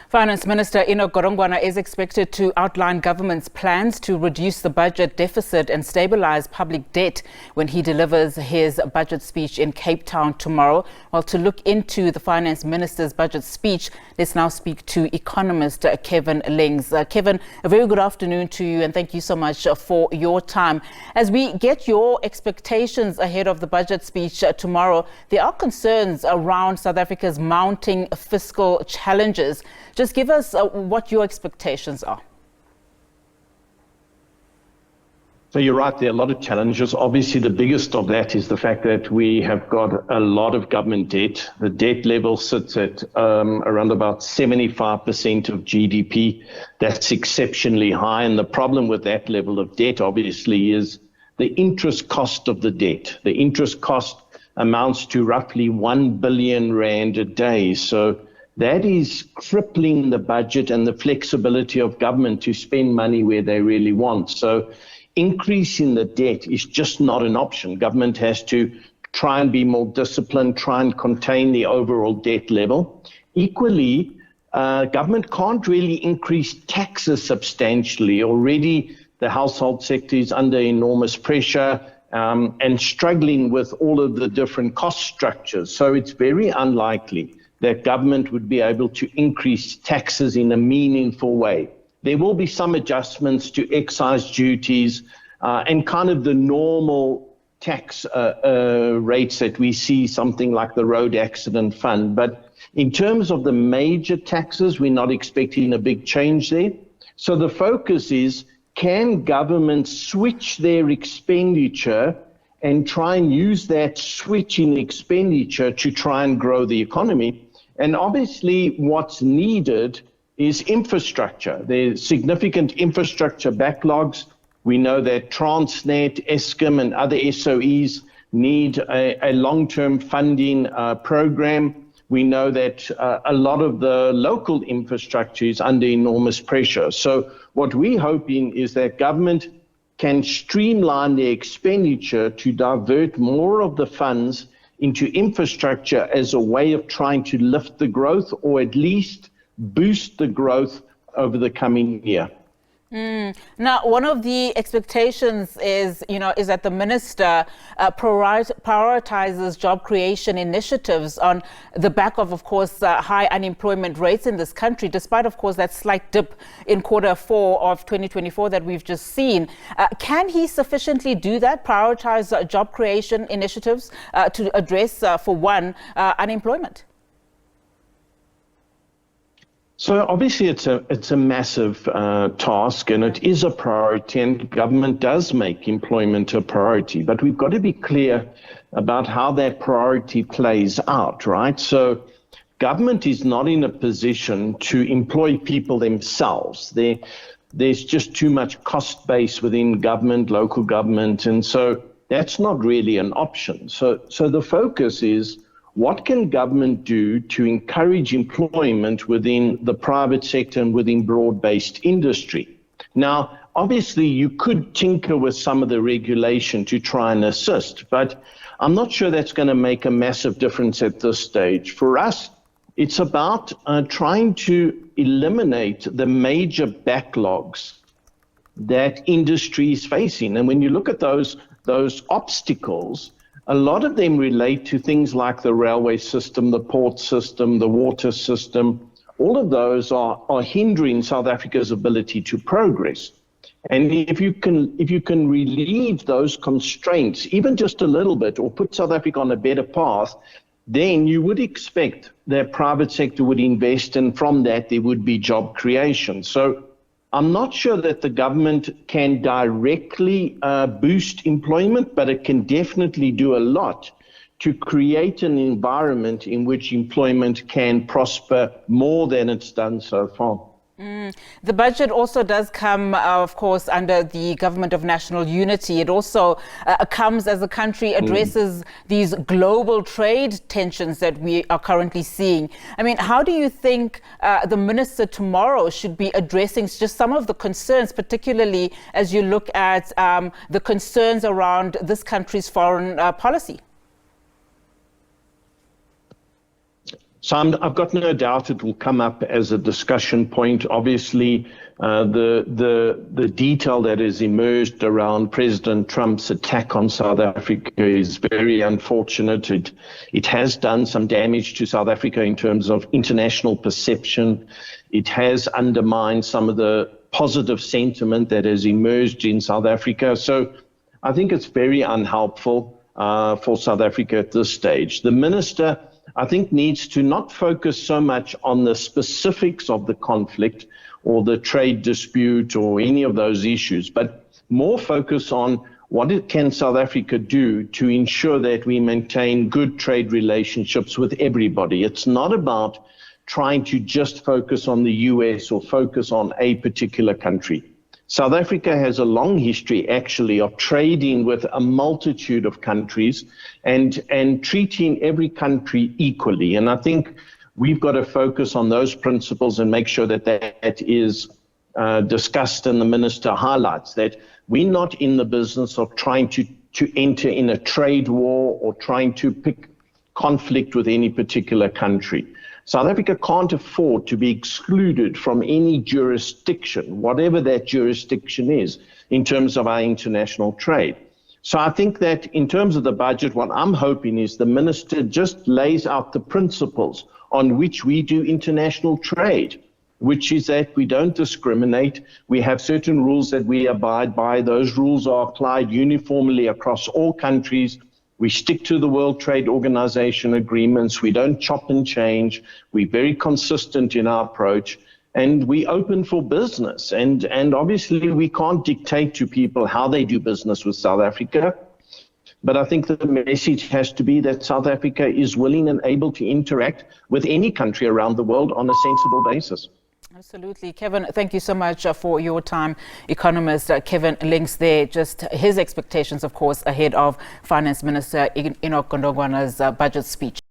Finance Minister Enoch Godongwana is expected to outline government's plans to reduce the budget deficit and stabilise public debt when he delivers his budget speech in Cape Town tomorrow. Well, to look into the Finance Minister's budget speech, let's now speak to Economist Kevin Lings. Kevin, a very good afternoon to you and thank you so much for your time. As we get your expectations ahead of the budget speech tomorrow, there are concerns around South Africa's mounting fiscal challenges. Just give us what your expectations are. So you're right, there are a lot of challenges. Obviously, the biggest of that is the fact that we have got a lot of government debt. The debt level sits at around about 75% of GDP. That's exceptionally high. And the problem with that level of debt, obviously, is the interest cost of the debt. The interest cost amounts to roughly 1 billion rand a day. So that is crippling the budget and the flexibility of government to spend money where they really want. So increasing the debt is just not an option. Government has to try and be more disciplined, try and contain the overall debt level. Equally, government can't really increase taxes substantially. Already the household sector is under enormous pressure and struggling with all of the different cost structures. So it's very unlikely that government would be able to increase taxes in a meaningful way. There will be some adjustments to excise duties and kind of the normal tax rates that we see, something like the road accident fund. But in terms of the major taxes, we're not expecting a big change there. So the focus is, can government switch their expenditure and try and use that switch in expenditure to try and grow the economy? And obviously what's needed is infrastructure. There's significant infrastructure backlogs. We know that Transnet, Eskom and other SOEs need a long-term funding program. We know that a lot of the local infrastructure is under enormous pressure. So what we're hoping is that government can streamline their expenditure to divert more of the funds into infrastructure as a way of trying to lift the growth or at least boost the growth over the coming year. Now, one of the expectations is that the minister prioritizes job creation initiatives on the back of course, high unemployment rates in this country, despite, of course, that slight dip in Q4 of 2024 that we've just seen. Can he sufficiently do that, prioritize job creation initiatives to address, for one, unemployment? So obviously it's a massive task and it is a priority, and government does make employment a priority, but we've got to be clear about how that priority plays out, right? So government is not in a position to employ people themselves. There's just too much cost base within government, local government, and so that's not really an option. So the focus is, what can government do to encourage employment within the private sector and within broad-based industry? Now, obviously, you could tinker with some of the regulation to try and assist, but I'm not sure that's going to make a massive difference at this stage. For us, it's about trying to eliminate the major backlogs that industry is facing. And when you look at those obstacles, a lot of them relate to things like the railway system, the port system, the water system. All of those are hindering South Africa's ability to progress. And if you can relieve those constraints, even just a little bit, or put South Africa on a better path, then you would expect that private sector would invest, and from that there would be job creation. So I'm not sure that the government can directly boost employment, but it can definitely do a lot to create an environment in which employment can prosper more than it's done so far. The budget also does come, of course, under the Government of National Unity. It also comes as the country addresses these global trade tensions that we are currently seeing. I mean, how do you think the minister tomorrow should be addressing just some of the concerns, particularly as you look at the concerns around this country's foreign policy? So I've got no doubt it will come up as a discussion point. Obviously, the detail that has emerged around President Trump's attack on South Africa is very unfortunate. It has done some damage to South Africa in terms of international perception. It has undermined some of the positive sentiment that has emerged in South Africa. So I think it's very unhelpful for South Africa at this stage. The minister, I think, needs to not focus so much on the specifics of the conflict or the trade dispute or any of those issues, but more focus on what can South Africa do to ensure that we maintain good trade relationships with everybody. It's not about trying to just focus on the US or focus on a particular country. South Africa has a long history, actually, of trading with a multitude of countries and treating every country equally. And I think we've got to focus on those principles and make sure that that is discussed, and the minister highlights that we're not in the business of trying to enter in a trade war or trying to pick conflict with any particular country. South Africa can't afford to be excluded from any jurisdiction, whatever that jurisdiction is, in terms of our international trade. So I think that in terms of the budget, what I'm hoping is the minister just lays out the principles on which we do international trade, which is that we don't discriminate. We have certain rules that we abide by. Those rules are applied uniformly across all countries. We stick to the World Trade Organization agreements. We don't chop and change. We're very consistent in our approach, and we open for business. And obviously, we can't dictate to people how they do business with South Africa. But I think the message has to be that South Africa is willing and able to interact with any country around the world on a sensible basis. Absolutely. Kevin, thank you so much for your time. Economist Kevin Lings there, just his expectations, of course, ahead of Finance Minister Enoch Godongwana's budget speech.